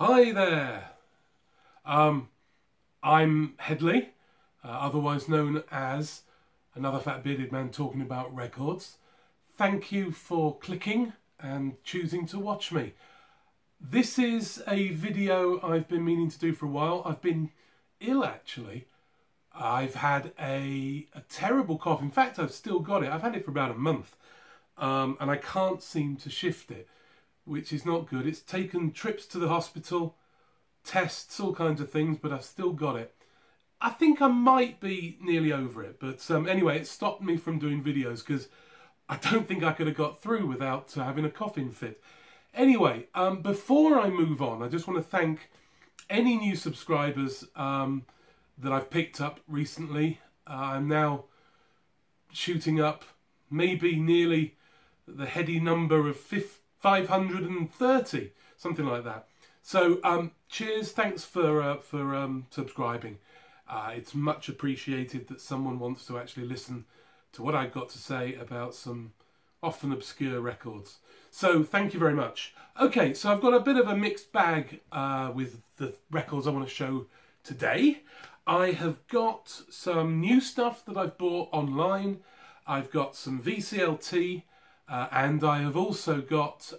Hi there. I'm Headley, otherwise known as another fat bearded man talking about records. Thank you for clicking and choosing to watch me. This is a video I've been meaning to do for a while. I've been ill actually. I've had a terrible cough. In fact, I've still got it. I've had it for about a month and I can't seem to shift it, which is not good. It's taken trips to the hospital, tests, all kinds of things, but I've still got it. I think I might be nearly over it, but anyway, it stopped me from doing videos because I don't think I could have got through without having a coughing fit. Anyway, before I move on, I just want to thank any new subscribers that I've picked up recently. I'm now shooting up maybe nearly the heady number of 530, something like that. So cheers, thanks for subscribing. It's much appreciated that someone wants to actually listen to what I've got to say about some often obscure records. So thank you very much. Okay, so I've got a bit of a mixed bag with the records I want to show today. I have got some new stuff that I've bought online. I've got some VCLT. And I have also got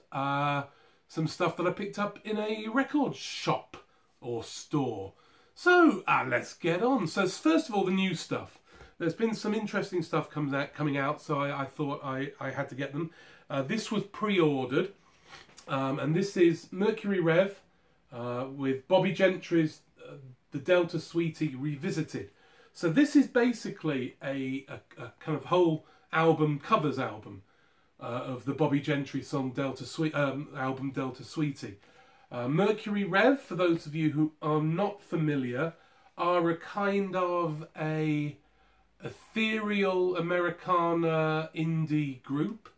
some stuff that I picked up in a record shop or store. So let's get on. So first of all, the new stuff. There's been some interesting stuff coming out, so I thought I had to get them. This was pre-ordered, and this is Mercury Rev with Bobby Gentry's The Delta Sweetie Revisited. So this is basically a kind of whole album, covers album. Of the Bobby Gentry song album Delta Sweetie. Mercury Rev, for those of you who are not familiar, are a kind of a ethereal Americana indie group.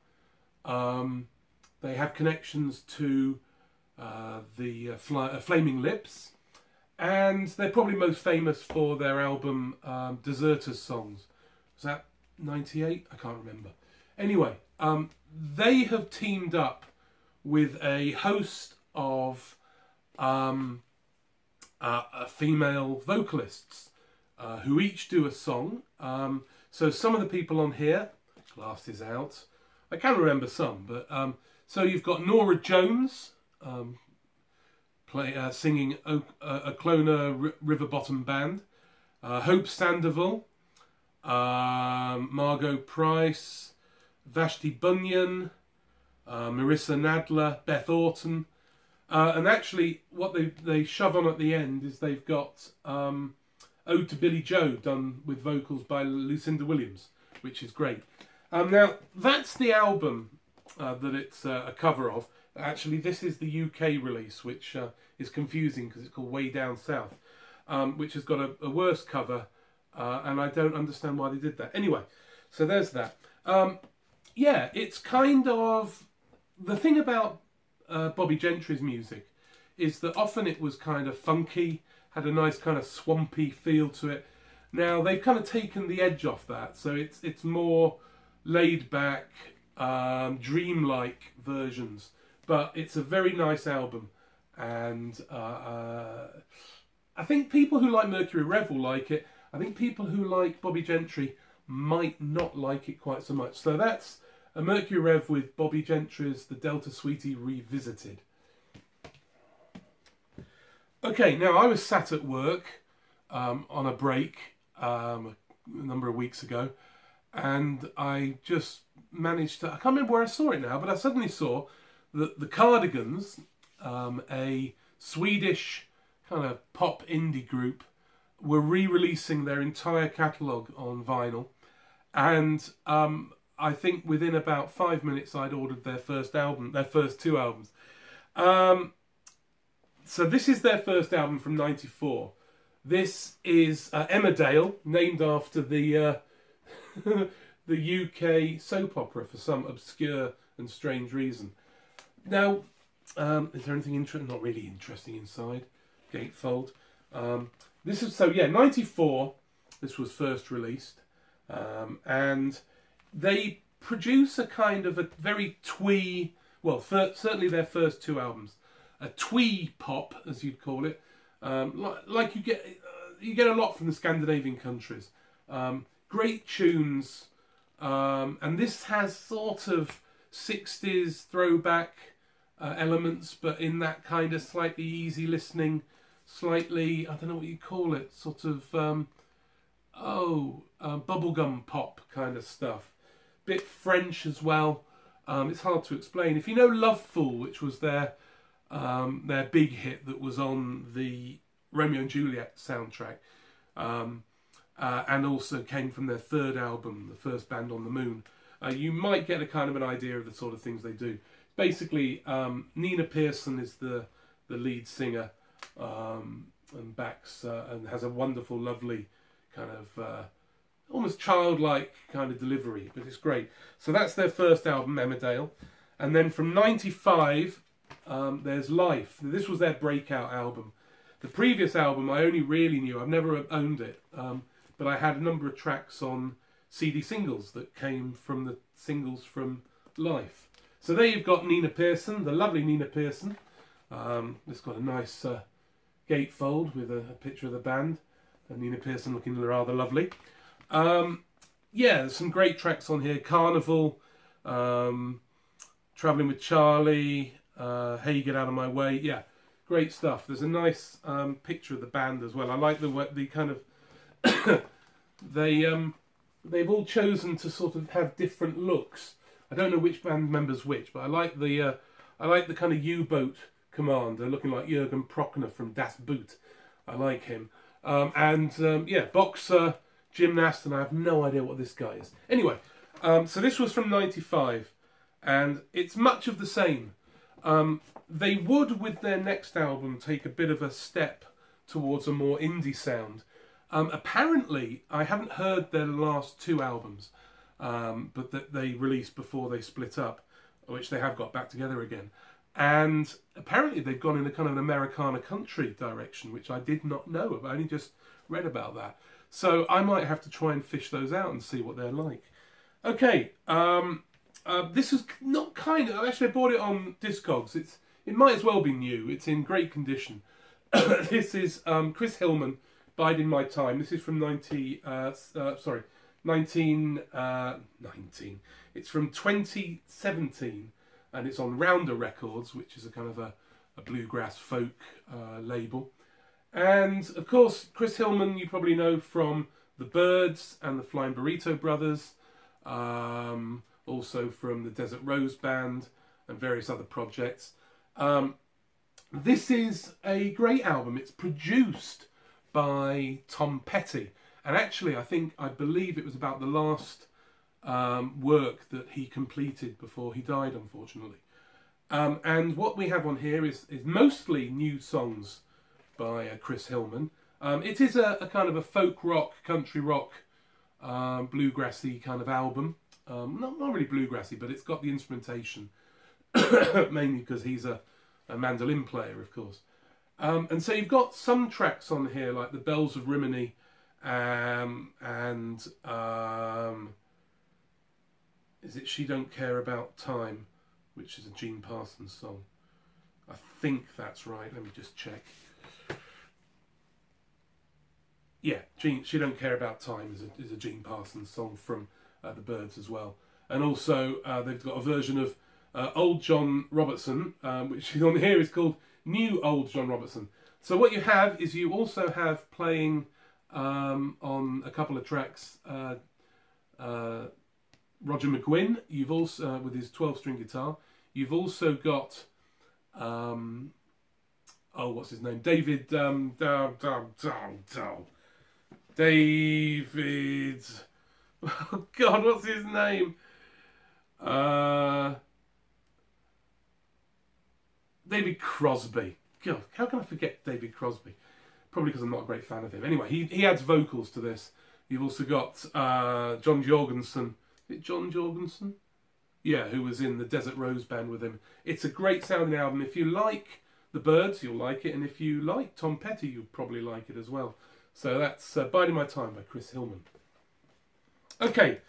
They have connections to the Flaming Lips, and they're probably most famous for their album Deserters Songs. Was that 98? I can't remember. Anyway, they have teamed up with a host of female vocalists who each do a song. So some of the people on here, glasses out, I can remember some, but so you've got Nora Jones singing a Clona River Bottom Band, Hope Sandoval, Margot Price, Vashti Bunyan, Marissa Nadler, Beth Orton, and actually what they shove on at the end is they've got Ode to Billy Joe done with vocals by Lucinda Williams, which is great. Now that's the album that it's a cover of. Actually this is the UK release, which is confusing because it's called Way Down South, which has got a worse cover, and I don't understand why they did that. Anyway, so there's that. Yeah, it's kind of... The thing about Bobby Gentry's music is that often it was kind of funky, had a nice kind of swampy feel to it. Now, they've kind of taken the edge off that, so it's more laid-back, dreamlike versions. But it's a very nice album, and I think people who like Mercury Rev will like it. I think people who like Bobby Gentry might not like it quite so much. So that's a Mercury Rev with Bobby Gentry's The Delta Sweetie Revisited. Okay, now I was sat at work on a break a number of weeks ago, and I just managed to... I can't remember where I saw it now, but I suddenly saw that the Cardigans, a Swedish kind of pop indie group, were re-releasing their entire catalogue on vinyl. And I think within about 5 minutes I'd ordered their first album, their first two albums. So this is their first album from '94. This is Emmerdale, named after the the UK soap opera for some obscure and strange reason. Now, is there anything interesting? Not really interesting inside. Gatefold. This is, so yeah, 94. This was first released. And they produce a kind of a very twee, well, certainly their first two albums, a twee pop, as you'd call it, like you get a lot from the Scandinavian countries. Great tunes, and this has sort of 60s throwback elements, but in that kind of slightly easy listening, slightly, I don't know what you call it, sort of bubblegum pop kind of stuff. Bit French as well. It's hard to explain. If you know Love Fool, which was their big hit that was on the Romeo and Juliet soundtrack, and also came from their third album, The First Band on the Moon, you might get a kind of an idea of the sort of things they do. Basically, Nina Pearson is the lead singer, and backs and has a wonderful, lovely kind of almost childlike kind of delivery, but it's great. So that's their first album, Emmerdale. And then from 95, there's Life. This was their breakout album. The previous album I only really knew, I've never owned it, but I had a number of tracks on CD singles that came from the singles from Life. So there you've got Nina Pearson, the lovely Nina Pearson. It's got a nice gatefold with a picture of the band, and Nina Pearson looking rather lovely. Yeah, there's some great tracks on here. Carnival, Travelling with Charlie, Hey Get Out of My Way. Yeah, great stuff. There's a nice picture of the band as well. I like the kind of they've all chosen to sort of have different looks. I don't know which band members which, but I like the kind of U-boat commander looking like Jürgen Prochnow from Das Boot. I like him. Yeah, boxer, gymnast, and I have no idea what this guy is. Anyway, so this was from 95, and it's much of the same. They would, with their next album, take a bit of a step towards a more indie sound. Apparently, I haven't heard their last two albums, but that they released before they split up, which they have got back together again. And apparently they've gone in a kind of an Americana country direction, which I did not know. I've only just read about that. So I might have to try and fish those out and see what they're like. Okay, this is not kind of... Actually, I bought it on Discogs. It might as well be new. It's in great condition. This is Chris Hillman, Biding My Time. This is from 19... It's from 2017. And it's on Rounder Records, which is a kind of a bluegrass folk label. And, of course, Chris Hillman, you probably know from The Byrds and the Flying Burrito Brothers, also from the Desert Rose Band and various other projects. This is a great album. It's produced by Tom Petty. And actually, I believe it was about the last work that he completed before he died, unfortunately. And what we have on here is mostly new songs by Chris Hillman. It is a kind of a folk rock, country rock, bluegrassy kind of album. Not really bluegrassy, but it's got the instrumentation, mainly because he's a mandolin player, of course. And so you've got some tracks on here, like The Bells of Rimini, and... is it She Don't Care About Time, which is a Gene Parsons song. I think that's right. Let me just check. Yeah, She Don't Care About Time is a Gene Parsons song from The Byrds as well. And also they've got a version of Old John Robertson, which is on here is called New Old John Robertson. So what you have is you also have playing on a couple of tracks Roger McGuinn, you've also with his 12-string guitar. You've also got what's his name? David David. Oh God, what's his name? David Crosby. God, how can I forget David Crosby? Probably because I'm not a great fan of him. Anyway, he adds vocals to this. You've also got John Jorgensen. Is it John Jorgensen? Yeah, who was in the Desert Rose Band with him. It's a great sounding album. If you like The Byrds, you'll like it. And if you like Tom Petty, you'll probably like it as well. So that's Biding My Time by Chris Hillman. Okay,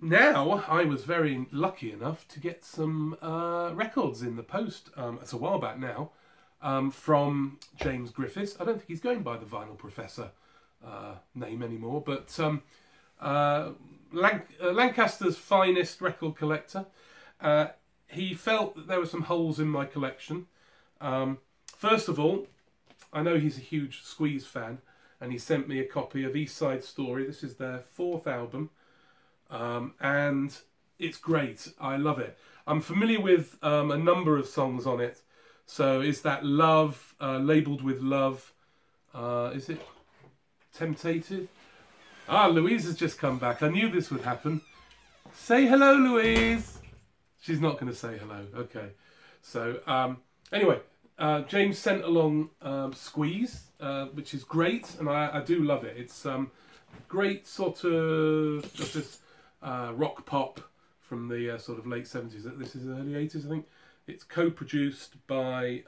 now I was very lucky enough to get some records in the post. It's a while back now, from James Griffiths. I don't think he's going by the Vinyl Professor name anymore, but Lancaster's finest record collector. He felt that there were some holes in my collection. First of all, I know he's a huge Squeeze fan, and he sent me a copy of East Side Story. This is their 4th album, and it's great. I love it. I'm familiar with a number of songs on it. So is that Love, labelled with Love? Is it Temptated? Ah, Louise has just come back. I knew this would happen. Say hello, Louise. She's not going to say hello. Okay. So, anyway, James sent along Squeeze, which is great, and I do love it. It's great sort of just this rock pop from the sort of late 70s. This is early 80s, I think. It's co-produced by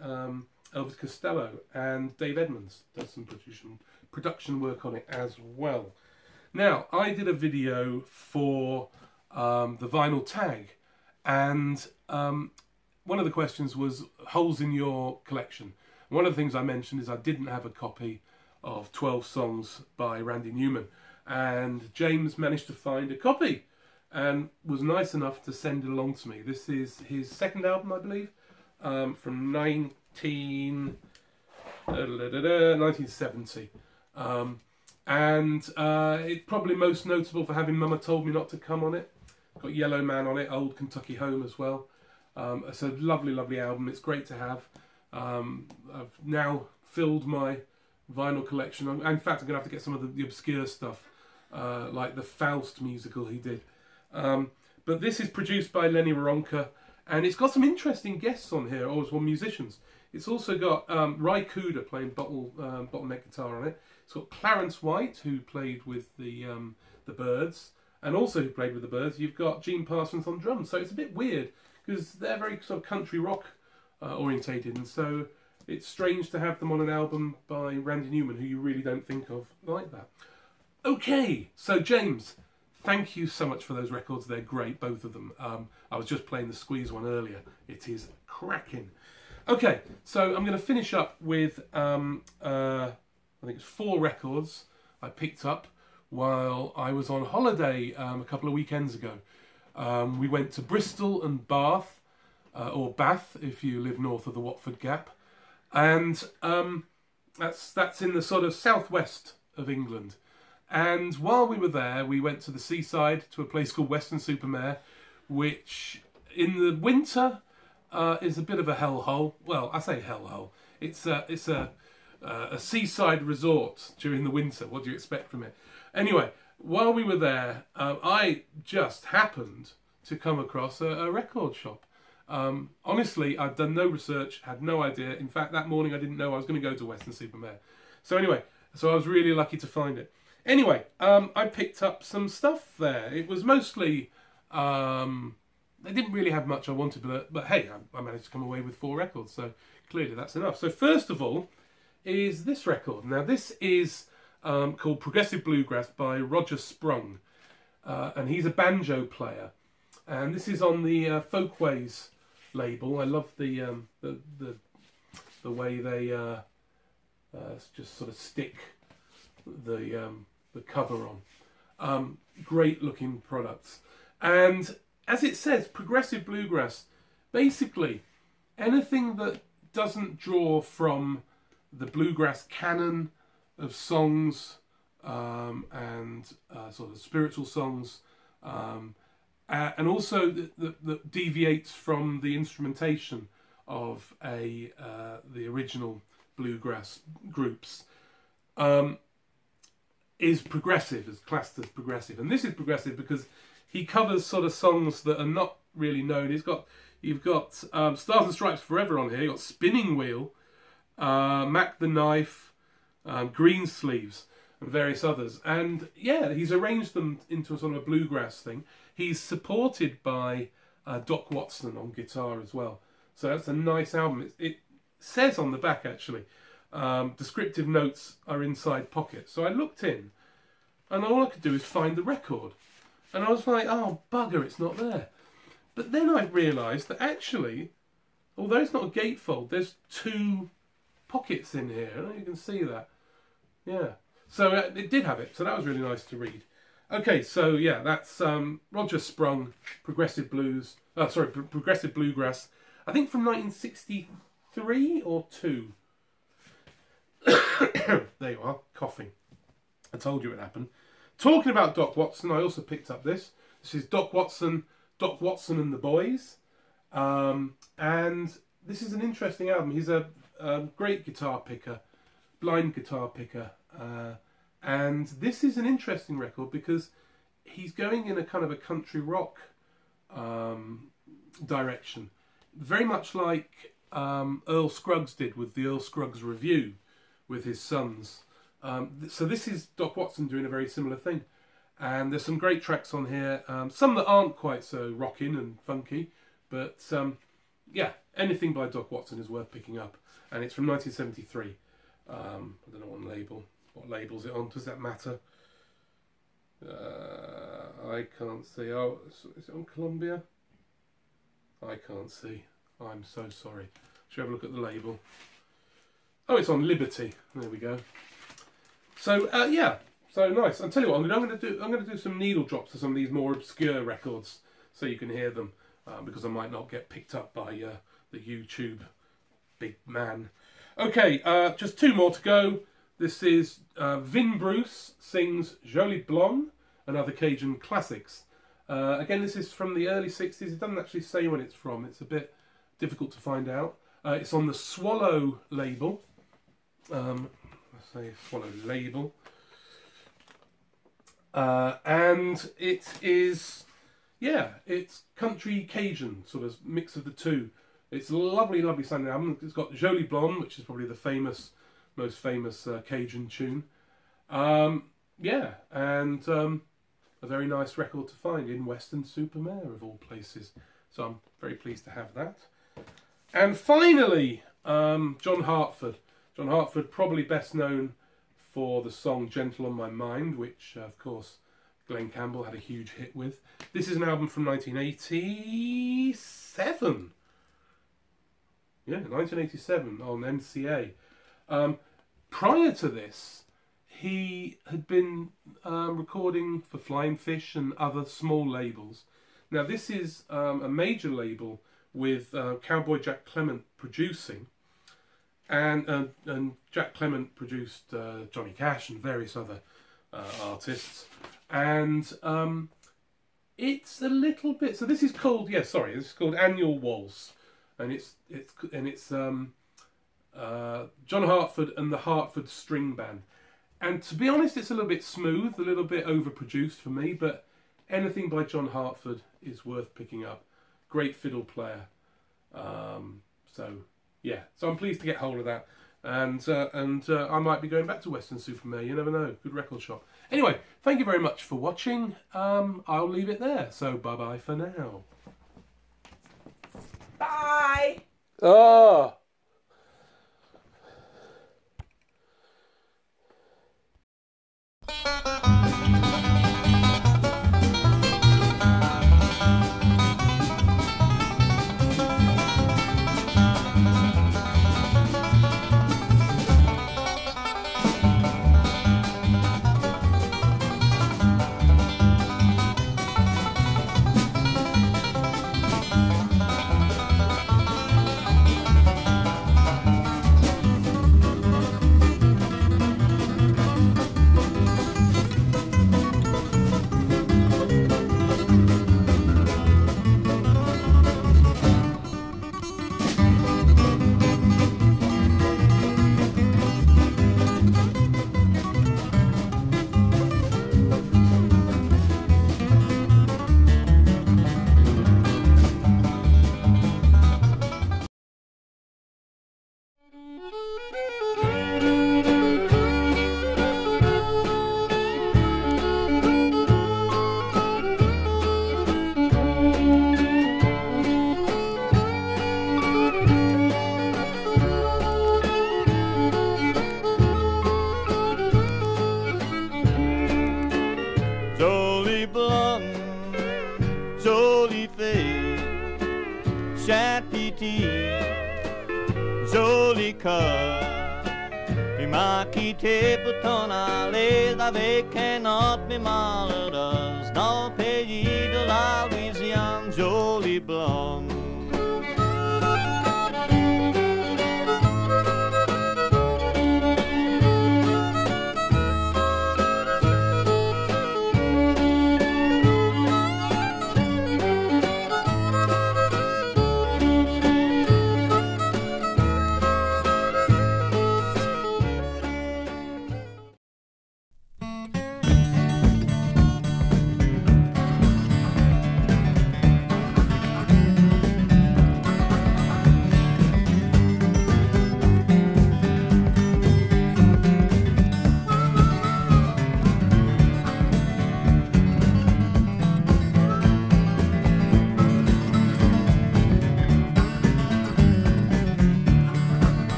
Elvis Costello, and Dave Edmunds does some production work on it as well. Now, I did a video for the vinyl tag, and one of the questions was holes in your collection. One of the things I mentioned is I didn't have a copy of 12 Songs by Randy Newman, and James managed to find a copy and was nice enough to send it along to me. This is his 2nd album, I believe, from 1970. And it's probably most notable for having Mama Told Me Not to Come on it. Got Yellow Man on it, Old Kentucky Home as well. It's a lovely, lovely album. It's great to have. I've now filled my vinyl collection. In fact, I'm going to have to get some of the obscure stuff, like the Faust musical he did. But this is produced by Lenny Waronker, and it's got some interesting guests on here, or as well musicians. It's also got Ry Cooder playing bottleneck guitar on it. It's got Clarence White, who played with the Byrds, and also who played with the Byrds. You've got Gene Parsons on drums, so it's a bit weird because they're very sort of country rock orientated, and so it's strange to have them on an album by Randy Newman, who you really don't think of like that. Okay, so James, thank you so much for those records. They're great, both of them. I was just playing the Squeeze one earlier. It is cracking. Okay, so I'm going to finish up with, I think it's 4 records I picked up while I was on holiday a couple of weekends ago. We went to Bristol and Bath, or Bath if you live north of the Watford Gap. And that's in the sort of southwest of England. And while we were there, we went to the seaside to a place called Weston-super-Mare, which in the winter is a bit of a hellhole. Well, I say hellhole. It's a seaside resort during the winter. What do you expect from it? Anyway, while we were there, I just happened to come across a record shop. Honestly, I'd done no research, had no idea. In fact, that morning I didn't know I was going to go to Weston-super-Mare. So anyway, so I was really lucky to find it. Anyway, I picked up some stuff there. It was mostly, they didn't really have much I wanted, but hey, I managed to come away with 4 records, so clearly that's enough. So first of all is this record. Now this is called Progressive Bluegrass by Roger Sprung, and he's a banjo player. And this is on the Folkways label. I love the way they just sort of stick the cover on. Great looking products. And as it says, Progressive Bluegrass, basically anything that doesn't draw from the bluegrass canon of songs and sort of spiritual songs, and also that deviates from the instrumentation of the original bluegrass groups, is progressive, is classed as progressive. And this is progressive because he covers sort of songs that are not really known. You've got Stars and Stripes Forever on here. You've got Spinning Wheel, Mac the Knife, Green Sleeves, and various others. And yeah, he's arranged them into a sort of a bluegrass thing. He's supported by Doc Watson on guitar as well. So that's a nice album. It says on the back, actually, descriptive notes are inside pockets. So I looked in, and all I could do is find the record. And I was like, oh, bugger, it's not there. But then I realised that actually, although it's not a gatefold, there's 2 pockets in here. I don't know if you can see that. Yeah. So it did have it. So that was really nice to read. Okay, so yeah, that's Roger Sprung, Progressive Blues. Progressive Bluegrass. I think from 1963 or 2. There you are, coughing. I told you it happened. Talking about Doc Watson, I also picked up this. This is Doc Watson and the Boys. And this is an interesting album. He's a great guitar picker, blind guitar picker. And this is an interesting record because he's going in a kind of a country rock direction. Very much like Earl Scruggs did with the Earl Scruggs Review with his sons. So this is Doc Watson doing a very similar thing. And there's some great tracks on here. Some that aren't quite so rocking and funky. But yeah, anything by Doc Watson is worth picking up. And it's from 1973. I don't know what label's it on. Does that matter? I can't see. Oh, is it on Columbia? I can't see. I'm so sorry. Should we have a look at the label? Oh, it's on Liberty. There we go. So yeah, so nice. I'll tell you what, I'm going to do some needle drops of some of these more obscure records, so you can hear them, because I might not get picked up by the YouTube big man. Okay, just 2 more to go. This is Vin Bruce sings Jolie Blonde and other Cajun classics. Again, this is from the early 60s. It doesn't actually say when it's from. It's a bit difficult to find out. It's on the Swallow label. Let's say Swallow label. And it is, yeah, it's country Cajun, sort of mix of the 2. It's a lovely, lovely sounding album. It's got Jolie Blonde, which is probably the most famous Cajun tune. Yeah, and a very nice record to find in Western Supermare, of all places. So I'm very pleased to have that. And finally, John Hartford. John Hartford, probably best known for the song Gentle on My Mind, which, of course, Glenn Campbell had a huge hit with. This is an album from 1987. Yeah, 1987 on MCA. Prior to this, he had been recording for Flying Fish and other small labels. Now, this is a major label with Cowboy Jack Clement producing. And Jack Clement produced Johnny Cash and various other artists. And it's a little bit... So this is called... Yeah, sorry. This is called Annual Waltz. And it's John Hartford and the Hartford String Band. And to be honest, it's a little bit smooth, a little bit overproduced for me, but anything by John Hartford is worth picking up. Great fiddle player. So yeah, so I'm pleased to get hold of that. And I might be going back to Western Supermare, you never know. Good record shop. Anyway, thank you very much for watching. I'll leave it there. So bye-bye for now. Bye! Ah! petit, joli cœur. Tu m'as quitté pour t'en aller avec un autre mais malheureuse dans le pays de la Louisiane, jolie blonde.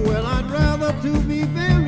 Well, I'd rather to be buried